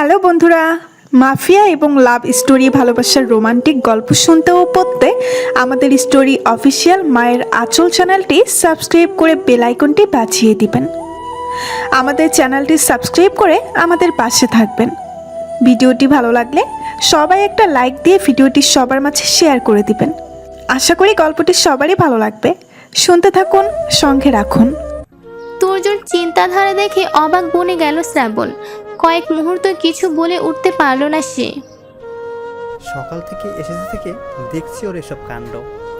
Hello বন্ধুরা, mafia এবং love story ভালোবাসার রোমান্টিক গল্প শুনতে ও পড়তে আমাদের স্টোরি অফিসিয়াল মায়ের আঁচল চ্যানেলটি সাবস্ক্রাইব করে বেল আইকনটি বাজিয়ে দিবেন। আমাদের চ্যানেলটি সাবস্ক্রাইব করে আমাদের পাশে থাকবেন। ভিডিওটি ভালো লাগলে সবাই একটা লাইক দিয়ে ভিডিওটি সবার মাঝে শেয়ার করে দিবেন। আশা করি গল্পটি সবারই ভালো লাগবে। শুনতে থাকুন, সঙ্গে রাখুন। তুর্যর চিন্তাধারা দেখে অবাক বনে গেল শ্রাবণ। কয়েক মুহূর্ত কিছু বলে উঠতে পারল না সে। সকাল থেকে এসেছে থেকে দেখছি ওর এসব কাণ্ড।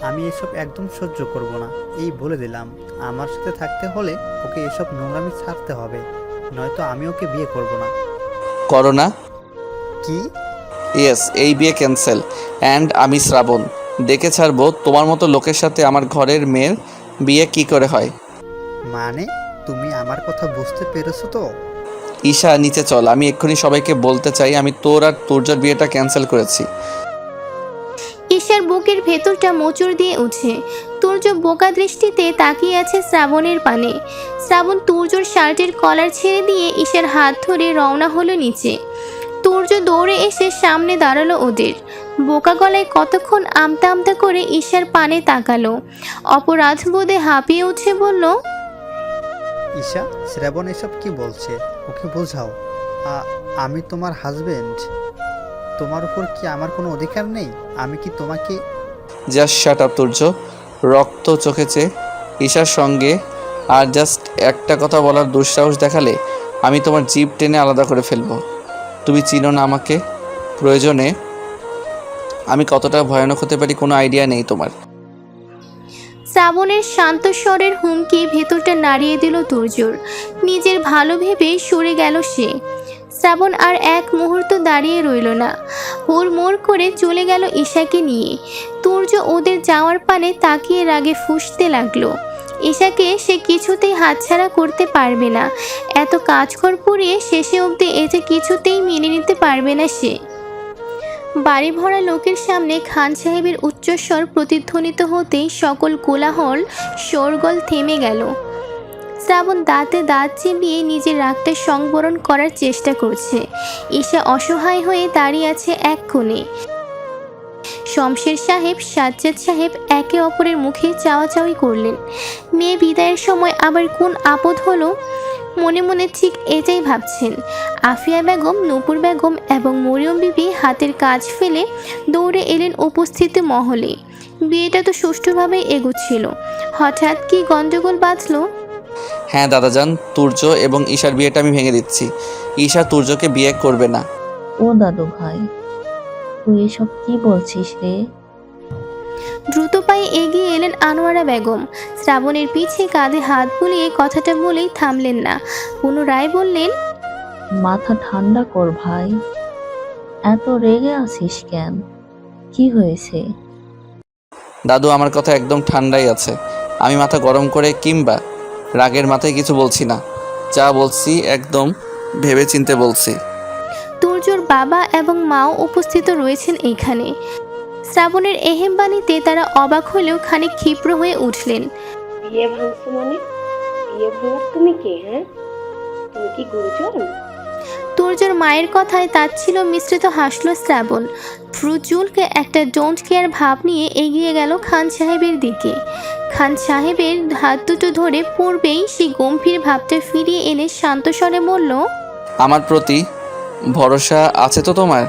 আমি এসব একদম সহ্য করব না, এই বলে দিলাম। আমার সাথে থাকতে হলে ওকে এসব নোংরামি ছাড়তে হবে, নয়তো আমি ওকে বিয়ে করব না। করো না? কি? ইয়েস, এই বিয়ে ক্যান্সেল। অ্যান্ড আমি শ্রাবণ দেখে ছাড়বো তোমার মতো লোকের সাথে আমার ঘরের মেয়ের বিয়ে কি করে হয়। মানে তুমি আমার কথা বুঝতে পেরেছো তো? ঈশা, নিচে চল। আমি এক্ষুনি সবাইকে বলতে চাই আমি তোর আর তুর্যর বিয়েটা ক্যান্সেল করেছি। ঈশার বুকের ভেতরটা মোচড় দিয়ে উঠে। তুর্য বোকা দৃষ্টিতে তাকিয়ে আছে শ্রাবণের পানে। শ্রাবণ তুর্যর শার্টের কলার ছেড়ে দিয়ে ঈশার হাত ধরে রওনা হলো নিচে। তুর্য দৌড়ে এসে সামনে দাঁড়ালো ওদের। বোকা গলায় কতক্ষণ আমতা আমতা করে ঈশার পানে তাকালো। অপরাধ বোধে হাঁপিয়ে উঠে বলল, ঈশা, শ্রাবণ এসব কি বলছে? ওকে বোঝাও। আমি তোমার হাজবেন্ড। তোমার উপর কি আমার কোনো অধিকার নেই? আমি কি তোমাকে... জাস্ট শাট আপ তুর্য। রক্ত চোখে চেয়ে ঈশার সঙ্গে আর জাস্ট একটা কথা বলার দুঃসাহস দেখালে আমি তোমার জিভ টেনে আলাদা করে ফেলবো। তুমি চিনো না আমাকে। প্রয়োজনে আমি কতটা ভয়ানক হতে পারি কোনো আইডিয়া নেই তোমার। শ্রাবণের শান্ত স্বরের হুমকি ভেতরটা নাড়িয়ে দিল তুর্যর। নিজের ভালো ভেবে সরে গেল সে। শ্রাবণ আর এক মুহূর্ত দাঁড়িয়ে রইল না, হুড়মুড় করে চলে গেল ঈশাকে নিয়ে। তুর্য ওদের যাওয়ার পানে তাকিয়ে রাগে ফুঁসতে লাগলো। ঈশাকে সে কিছুতেই হাতছাড়া করতে পারবে না। এত কাজকর পুড়িয়ে শেষে অবধি এতে কিছুতেই মেনে নিতে পারবে না সে। বাড়ি ভরা লোকের সামনে খান সাহেবের উচ্চস্বর প্রতিধ্বনিত হতেই সকল কোলাহল শোরগোল থেমে গেল। শ্রাবণ দাঁতে দাঁত চিবিয়ে নিজের রাগটা সংবরণ করার চেষ্টা করছে। ঈশা অসহায় হয়ে দাঁড়িয়ে আছে এক কোণে। শমশের সাহেব, সাজ্জাদ সাহেব একে অপরের মুখে চাওয়াচাওয়ি করলেন। মেয়ে বিদায়ের সময় আবার কোন আপদ হলো? মনে মনে ঠিক এটাই ভাবছেন। আফিয়া বেগম, নূপুর বেগম এবং মরিয়ম বিবি হাতের কাজ ফেলে দৌড়ে এলেন উপস্থিত মহলে। বিয়েটা তো সুষ্ঠুভাবে এগোচ্ছিল, হঠাৎ কি গন্ডগোল বাঁধল? হ্যাঁ দাদাজান, তুর্য এবং ঈশার বিয়েটা আমি ভেঙে দিচ্ছি। ঈশা তুর্যকে বিয়ে করবে না। ও দাদু ভাই, তুই এসব কি বলছিস রে? দ্রুত পায়ে এগিয়ে এলেন আনোয়ারা বেগম। শ্রাবণের পিছে কাঁধে হাত বুলিয়ে কথাটা বলেই থামলেন না, পুনরায় বললেন, মাথা ঠান্ডা কর ভাই, এত রেগে আছিস কেন? কি হয়েছে? দাদু, আমার কথা একদম ঠান্ডাই আছে। আমি মাথা গরম করে কিংবা রাগের মাথায় কিছু বলছি না। যা বলছি একদম ভেবে চিন্তে বলছি। তুর্যর বাবা এবং মাও উপস্থিত রয়েছেন এইখানে। শ্রাবণের এহেম বাণীতে তারা অবাক হলেও খানিক ক্ষিপ্র হয়ে উঠলেন। বিয়ে ভাঙছো মানে? বিয়ে ভাঙার তুমি কে? হ্যাঁ, তুমি কি গুরুজন? তুর্যর মায়ের কথায় তাচ্ছিল মিশ্রিত হাসল শ্রাবণ। ভ্রু চুলকে একটা ডোন্ট কেয়ার ভাব নিয়ে এগিয়ে গেল খান সাহেবের দিকে। খান সাহেবের হাত দুটো ধরে পূর্বেই সেই গম্ভীর ভাবটা ফিরিয়ে এনে শান্ত স্বরে বলল, আমার প্রতি ভরসা আছে তো তোমার?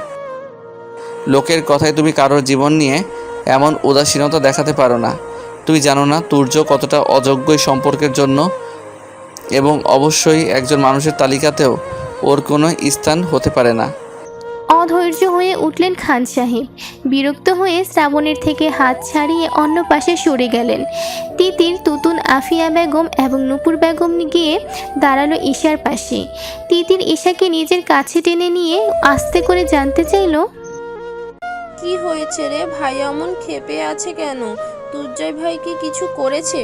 লোকের কথায় তুমি কারোর জীবন নিয়ে এমন উদাসীনতা দেখাতে পারো না। তুই জানো না তুর্য কতটা অযোগ্য এই সম্পর্কের জন্য, এবং অবশ্যই একজন মানুষের তালিকাতেও ওর কোনো স্থান হতে পারে না। অধৈর্য হয়ে উঠলেন খান সাহেব। বিরক্ত হয়ে শ্রাবণের থেকে হাত ছাড়িয়ে অন্য পাশে সরে গেলেন। তিতির, তুতুন, আফিয়া বেগম এবং নূপুর বেগম গিয়ে দাঁড়ালো ঈশার পাশে। তিতির ঈশাকে নিজের কাছে টেনে নিয়ে আস্তে করে জানতে চাইল, কি হয়েছে রে ভাই, অমন ক্ষেপে আছে কেন? দুর্জয় ভাই কি কিছু করেছে?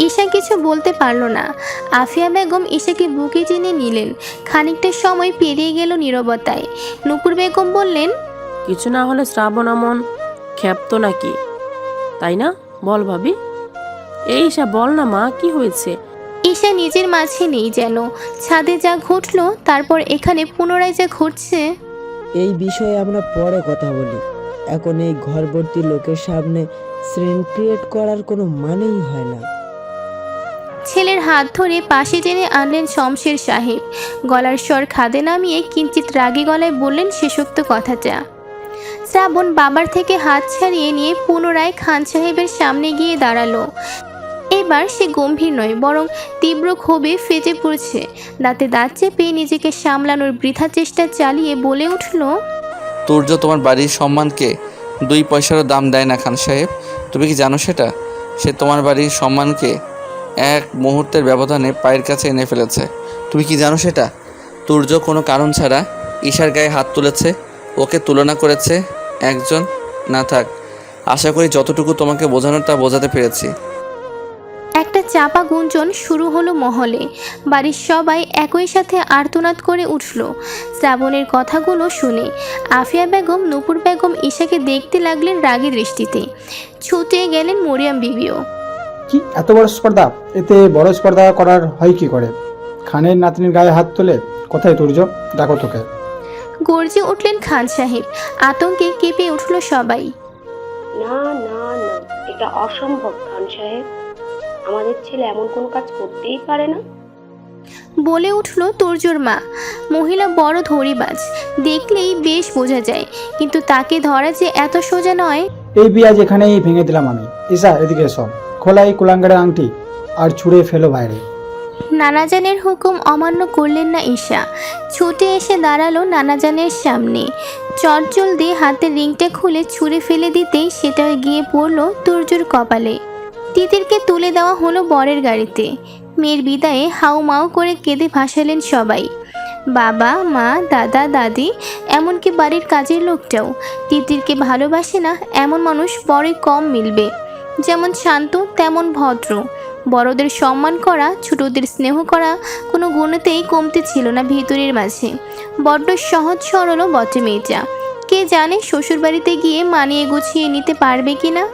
ঈশা কিছু বলতে পারল না। আফিয়া বেগম ঈশাকে বুকে টেনে নিলেন। খানিকটা সময় পেরিয়ে গেল নীরবতায়। নূপুর বেগম বললেন, কিছু না হলে শ্রাবণ এমন ক্ষেপ্ত নাকি, তাই না? বল ভাবি। এই ঈশা, বল না মা, কি হয়েছে? ঈশা নিজের মাঝে নেই যেন। ছাদে যা ঘটলো, তারপর এখানে পুনরায় যা ঘটছে। এই বিষয়ে আমরা পরে কথা বলি। এখন এই ঘরভর্তি লোকের সামনে সিন ক্রিয়েট করার কোনো মানেই হয় না। ছেলের হাত ধরে পাশে টেনে আনলেন শমশের সাহেব। গলার স্বর খাদে নামিয়ে কিঞ্চিত রাগী গলায় বললেন শেষোক্ত কথাটা। শ্রাবণ বাবার থেকে হাত ছাড়িয়ে নিয়ে পুনরায় খান সাহেবের সামনে গিয়ে দাঁড়ালো। এবার সে গম্ভীর নয়, বরং তীব্র ক্ষোভে ফেটে পড়ছে। দাঁতে দাঁত চেপে নিজেকে সামলানোর বৃথা চেষ্টা চালিয়ে বলে উঠল, তুর্য তোমার বাড়ির সম্মানকে 2 পয়সারও দাম দেয় না খান সাহেব। তুমি কি জানো সেটা? সে তোমার বাড়ির সম্মানকে 1 মুহূর্তের ব্যবধানে পায়ের কাছে এনে ফেলেছে। তুমি কি জানো সেটা? তুর্য কোনো কারণ ছাড়া ঈশার গায়ে হাত তুলেছে, ওকে তুলনা করেছে একজন। না থাক, আশা করি যতটুকু তোমাকে বোঝানোর তা বোঝাতে পেরেছি। একটা চাপা গুঞ্জন শুরু হলো মহলে। বাড়ির সবাই একই সাথে আর্তনাদ করে উঠল শ্রাবণের কথাগুলো শুনে। আফিয়া বেগম, নূপুর বেগম ঈশাকে দেখতে লাগলেন রাগী দৃষ্টিতে। ছুটে গেলেন মরিয়ম বিবিও। কি এত বড় স্পর্ধা? এতে বড় স্পর্ধা করার হয় কি করে? খানের নাতনির গায়ে হাত তোলে? কোথায় তুর্য? দেখো তোকে। গর্জে উঠলেন খান সাহেব। আতঙ্কে কেঁপে উঠল সবাই। না না না, এটা অসম্ভব খান সাহেব। আমাদের ছেলে এমন কোনো কাজ করতেই পারে না। বলে উঠল তুর্যর মা। মহিলা বড় ধরিবাজ, দেখলেই বেশ বোঝা যায়, কিন্তু তাকে ধরা যে এত সোজা নয়। এই বিয়া যেখানেই ভেঙে দিলাম আমি। ঈশা, এদিকে এসো। খোলা এই কুলাঙ্গারের আংটি আর ছুঁড়ে ফেলো বাইরে। নানাজানের হুকুম অমান্য করলেন না ঈশা। ছুটে এসে দাঁড়ালো নানাজানের সামনে। চটজল দিয়ে হাতের রিংটা খুলে ছুঁড়ে ফেলে দিতেই সেটা গিয়ে পড়ল তুর্যর কপালে। তিতিরকে তুলে দেওয়া হলো বরের গাড়িতে। মেয়ের বিদায়ে হাউমাউ করে কেঁদে ভাসালেন সবাই। বাবা, মা, দাদা, দাদি, এমনকি বাড়ির কাজের লোকটাও। তিতিরকে ভালোবাসে না এমন মানুষ বড়ই কম মিলবে। যেমন শান্ত তেমন ভদ্র, বড়দের সম্মান করা, ছোটদের স্নেহ করা কোনো গুণেতেই কমতে ছিল না ভিতরের মাঝে। বড্ড সহজ সরলও বটে মেয়েটা। কে জানে শ্বশুরবাড়িতে গিয়ে মানিয়ে গুছিয়ে নিতে পারবে কিনা।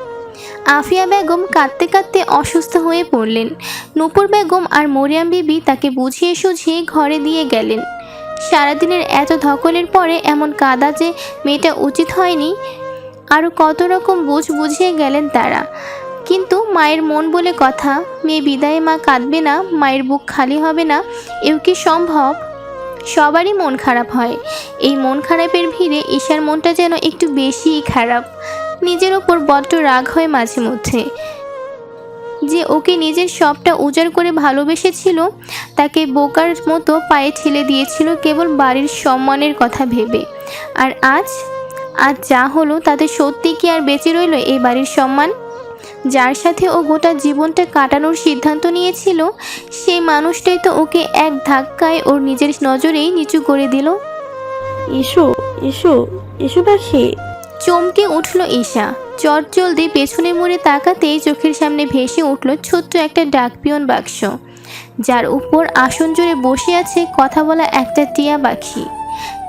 আফিয়া বেগম কাঁদতে কাঁদতে অসুস্থ হয়ে পড়লেন। নূপুর বেগম আর মরিয়াম বিবি তাকে বুঝিয়ে সুঝিয়ে ঘরে দিয়ে গেলেন। সারাদিনের এত ধকলের পরে এমন কাঁদা যে মেয়েটা উচিত হয়নি, আরও কত রকম বুঝিয়ে গেলেন তারা। কিন্তু মায়ের মন বলে কথা, মেয়ে বিদায়ে মা কাঁদবে না, মায়ের বুক খালি হবে না, এও কি সম্ভব? সবারই মন খারাপ হয়। এই মন খারাপের ভিড়ে ঈশার মনটা যেন একটু বেশিই খারাপ। নিজের ওপর বড্ড রাগ হয় মাঝে মধ্যে। যে ওকে নিজের সবটা উজাড় করে ভালোবেসেছিল, তাকে বোকার মতো পায়ে ঠেলে দিয়েছিল কেবল বাড়ির সম্মানের কথা ভেবে। আর আজ যা হলো তাতে সত্যি কি আর বেঁচে রইল এই বাড়ির সম্মান? যার সাথে ও গোটা জীবনটা কাটানোর সিদ্ধান্ত নিয়েছিল, সেই মানুষটাই তো ওকে এক ধাক্কায় ওর নিজের নজরেই নিচু করে দিল। ইসু ইসু ইসু পাখি। চমকে উঠল ঈশা। চটজলদি পেছনে মুড়ে তাকাতেই চোখের সামনে ভেসে উঠল ছোট্ট একটা ডাকপিয়ন বাক্স, যার উপর আসন জুড়ে বসে আছে কথা বলা একটা টিয়া পাখি।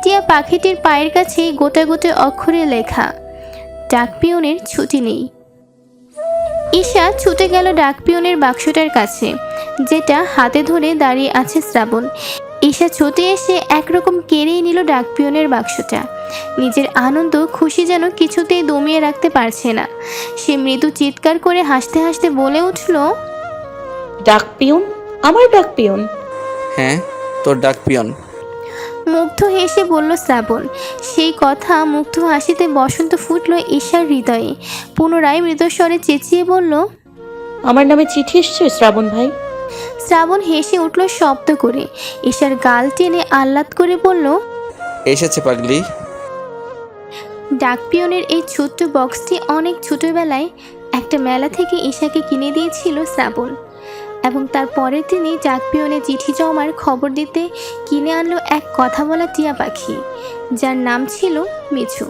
টিয়া পাখিটির পায়ের কাছেই গোটা গোটা অক্ষরে লেখা, ডাকপিয়নের ছুটি নেই। ঈশা ছুটে গেল ডাকপিয়নের বাক্সটার কাছে, যেটা হাতে ধরে দাঁড়িয়ে আছে শ্রাবণ। ঈশা ছুটে এসে একরকম কেড়েই নিল ডাকপিয়নের বাক্সটা। নিজের আনন্দ খুশি যেন কিছুতেই দমিয়ে রাখতে পারছে না। সে মৃদু চিৎকার করে হাসতে হাসতে বলে উঠল, ডাকপিয়ন? আমার ডাকপিয়ন? হ্যাঁ, তোর ডাকপিয়ন। মুগ্ধ হেসে বলল শ্রাবণ। সেই কথা মুগ্ধ হাসিতে বসন্ত ফুটল ঈশার হৃদয়ে। পুনরায় মৃদস্বরে চেঁচিয়ে বলল, আমার নামে চিঠি এসছে শ্রাবণ ভাই? শ্রাবণ হেসে উঠল শব্দ করে। ঈশার গাল টেনে আহ্লাদ করে বলল, এসেছে পাগলি। ডাকপিয়নের এই ছোট্ট বক্সটি অনেক ছোটবেলায় একটা মেলা থেকে ঈশাকে কিনে দিয়েছিল শ্রাবণ, এবং তার পরের দিনই ডাকপিয়নে চিঠি জমার খবর দিতে কিনে আনলো এক কথা বলা টিয়া পাখি, যার নাম ছিল মিঠু।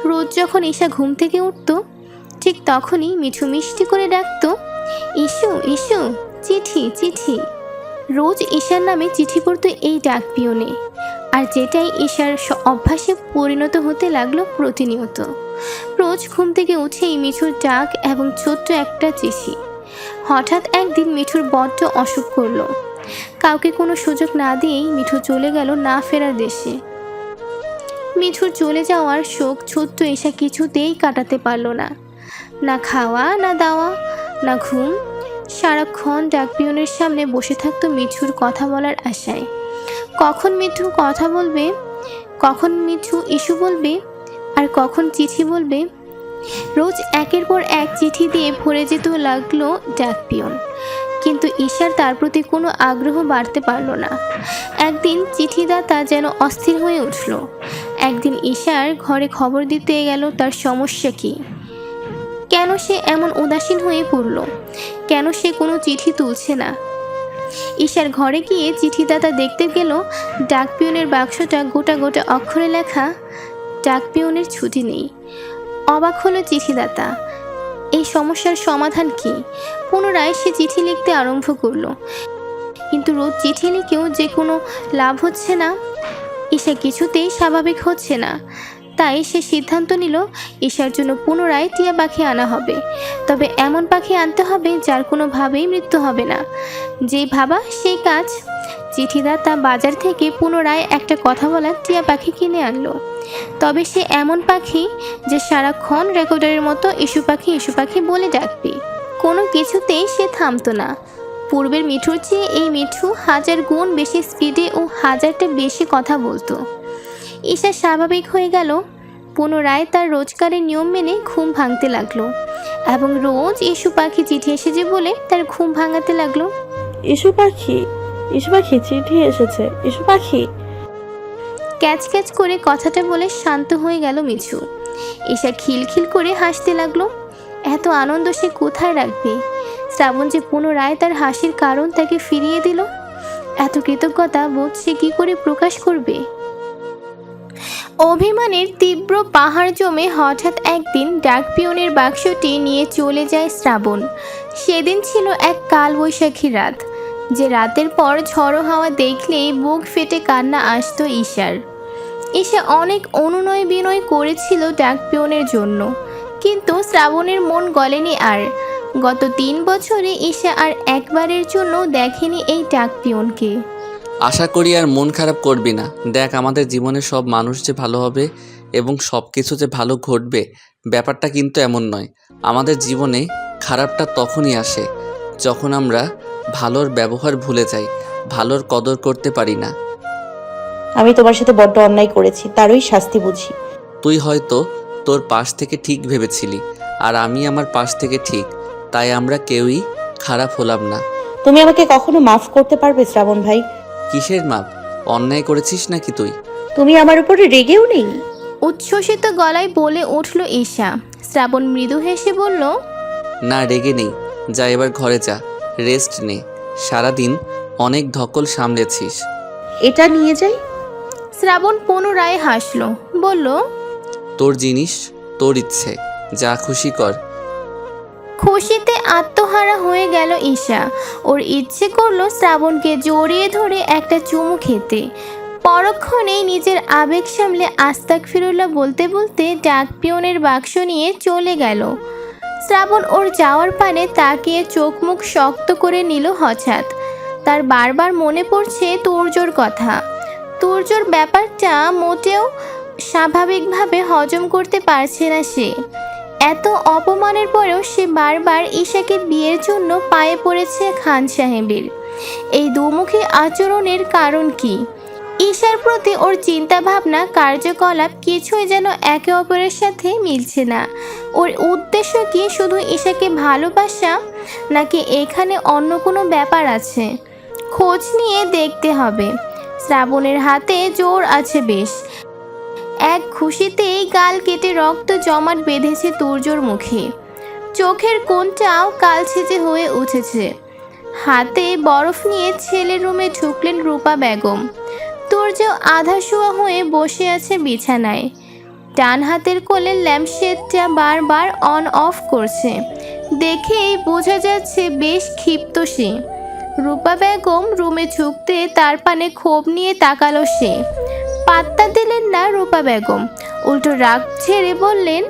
রোজ যখন ঈশা ঘুম থেকে উঠত, ঠিক তখনই মিঠু মিষ্টি করে ডাকত, ইসু ইসু, চিঠি চিঠি। রোজ ঈশার নামে চিঠি পড়তো এই ডাকপিয়নে, আর যেটাই ঈশার অভ্যাসে পরিণত হতে লাগলো প্রতিনিয়ত। রোজ ঘুম থেকে উঠেই মিঠুর ডাক এবং ছোট্ট একটা চিঠি। হঠাৎ একদিন মিঠুর বড্ড অসুখ করলো। কাউকে কোনো সুযোগ না দিয়েই মিঠু চলে গেল না ফেরার দেশে। মিঠুর চলে যাওয়ার শোক ছোট্ট ঈশা কিছুতেই কাটাতে পারল না। না খাওয়া, না দাওয়া, না ঘুম। সারাক্ষণ ডাকপিয়নের সামনে বসে থাকতো মিঠুর কথা বলার আশায়। কখন মিঠু কথা বলবে, কখন মিঠু ইস্যু বলবে, আর কখন চিঠি বলবে। রোজ একের পর এক চিঠি দিয়ে ভরে যেতে লাগলো ডাকপিয়ন, কিন্তু ঈশার তার প্রতি কোনো আগ্রহ বাড়তে পারল না। একদিন চিঠিদাতা যেন অস্থির হয়ে উঠল। একদিন ঈশার ঘরে খবর দিতে গেল তার সমস্যা কী, কেন সে এমন উদাসীন হয়ে পড়ল, কেন সে কোনো চিঠি তুলছে না। ঈশার ঘরে গিয়ে চিঠিদাতা দেখতে গেল ডাকপিয়নের বাক্সটা গোটা গোটা অক্ষরে লেখা, ডাকপিয়নের ছুটি নেই। অবাক হলো চিঠিদাতা, এই সমস্যার সমাধান কি? পুনরায় সে চিঠি লিখতে আরম্ভ করলো, কিন্তু রোজ চিঠি লিখেও যে কোনো লাভ হচ্ছে না। ঈশা কিছুতেই স্বাভাবিক হচ্ছে না। তাই সে সিদ্ধান্ত নিল ঈশার জন্য পুনরায় টিয়া পাখি আনা হবে, তবে এমন পাখি আনতে হবে যার কোনোভাবেই মৃত্যু হবে না। যে ভাবা সেই কাজ। চিঠিদাতা বাজার থেকে পুনরায় একটা কথা বলা টিয়া পাখি কিনে আনলো, তবে সে এমন পাখি যে সারাক্ষণ রেকর্ডারের মতো ইস্যু পাখি বলে ডাকবে। কোনো কিছুতেই সে থামতো না। পূর্বের মিঠুর চেয়ে এই মিঠু 1000 গুণ বেশি স্পিডে ও 1000টা বেশি কথা বলতো। ঈশা স্বাভাবিক হয়ে গেল। পুনরায় তার রোজকারের নিয়ম মেনে ঘুম ভাঙতে লাগলো, এবং রোজ ইস্যু পাখি চিঠি এসেছে বলে তার ঘুম ভাঙাতে লাগলো। ইস্যু পাখি চিঠি এসেছে, ইস্যু পাখি। ক্যাচ ক্যাচ করে কথাটা বলে শান্ত হয়ে গেল মিঠু। ঈশা খিলখিল করে হাসতে লাগলো। এত আনন্দ সে কোথায় রাখবে? শ্রাবণ যে পুনরায় তার হাসির কারণ তাকে ফিরিয়ে দিল, এত কৃতজ্ঞতা বোধ সে কি করে প্রকাশ করবে? অভিমানের তীব্র পাহাড় জমে হঠাৎ একদিন ডাকপিয়নের বাক্সটি নিয়ে চলে যায় শ্রাবণ। সেদিন ছিল এক কালবৈশাখী রাত, যে রাতের পর ঝড়ো হাওয়া দেখলেই বুক ফেটে কান্না আসতো ঈশার। ঈশা অনেক অনুনয় বিনয় করেছিল ডাকপিয়নের জন্য, কিন্তু শ্রাবণের মন গলেনি আর। গত 3 বছরে ঈশা আর একবারের জন্য দেখেনি এই ডাকপিয়নকে। আশা করি আর মন খারাপ করবি না। দেখ, আমাদের জীবনে সব মানুষ যে ভালো হবে এবং সব কিছু যে ভালো ঘটবে, ব্যাপারটা কিন্তু এমন নয়। আমাদের জীবনে খারাপটা তখনই আসে যখন আমরা ভালোর ব্যবহার ভুলে যাই, ভালোর কদর করতে পারি না। আমি তোমার সাথে বড্ড অন্যায় করেছি, তারই শাস্তি বুঝি। তুই হয়তো তোর পাশ থেকে ঠিক ভেবেছিলি, আর আমি আমার পাশ থেকে ঠিক, তাই আমরা কেউই খারাপ হলাম না। তুমি আমাকে কখনো মাফ করতে পারবে শ্রাবণ ভাই? কিসের মাপ? অন্যায় করেছিস নাকি তুই? তুমি আমার উপরে রেগেও নেই? উচ্ছ্বসিত গলায় বলে উঠল ঈশা। শ্রাবণ মৃদু হেসে বলল, না, রেগে নেই। যা, এবার ঘরে যা, রেস্ট নে। সারাদিন অনেক ধকল সামলেছিস। এটা নিয়ে যাই। শ্রাবণ পুনরায় হাসল, বলল, তোর জিনিস, তোর ইচ্ছে, যা খুশি কর। খুশিতে আত্মহারা হয়ে গেল ঈশা। ওর ইচ্ছে করলো শ্রাবণকে জড়িয়ে ধরে একটা চুমু খেতে। পরক্ষণেই নিজের আবেগ সামলে আস্তাগফিরুল্লাহ বলতে বলতে ডাকপিয়নের বাক্স নিয়ে চলে গেল। শ্রাবণ ওর যাওয়ার পানে তাকিয়ে চোখ মুখ শক্ত করে নিল। হঠাৎ তার বারবার মনে পড়ছে তুর্যর কথা। তুর্যর ব্যাপারটা মোটেও স্বাভাবিকভাবে হজম করতে পারছে না সে। এত অপমানের পরেও সে বারবার ঈশাকে বিয়ের জন্য পায়ে পড়েছে খান সাহেবের। এই দুমুখী আচরণের কারণ কি? ঈশার প্রতি ওর চিন্তা ভাবনা, কার্যকলাপ কিছুই যেন একে অপরের সাথে মিলছে না। ওর উদ্দেশ্য কি শুধু ঈশাকে ভালোবাসা, নাকি এখানে অন্য কোনো ব্যাপার আছে? খোঁজ নিয়ে দেখতে হবে। শ্রাবণের হাতে জোর আছে বেশ। এক খুশিতেই গাল কেটে রক্ত জমাট বেঁধেছে তুর্যর মুখে। চোখের কোণটাও কালছেঁচে হয়ে উঠেছে। হাতে বরফ নিয়ে ছেলের রুমে ঢুকলেন রূপা বেগম। তুর্য আধা শোয়া হয়ে বসে আছে বিছানায়। ডান হাতের কোলে ল্যাম্পশেডটা বারবার অন অফ করছে। দেখেই বোঝা যাচ্ছে বেশ ক্ষিপ্ত সে। রূপা বেগম রুমে ঢুকতে তার পানে ক্ষোভ নিয়ে তাকালো সে। পাত্তা দিলেন না রূপা বেগম, উল্টো রাগ ছেড়ে বললেন,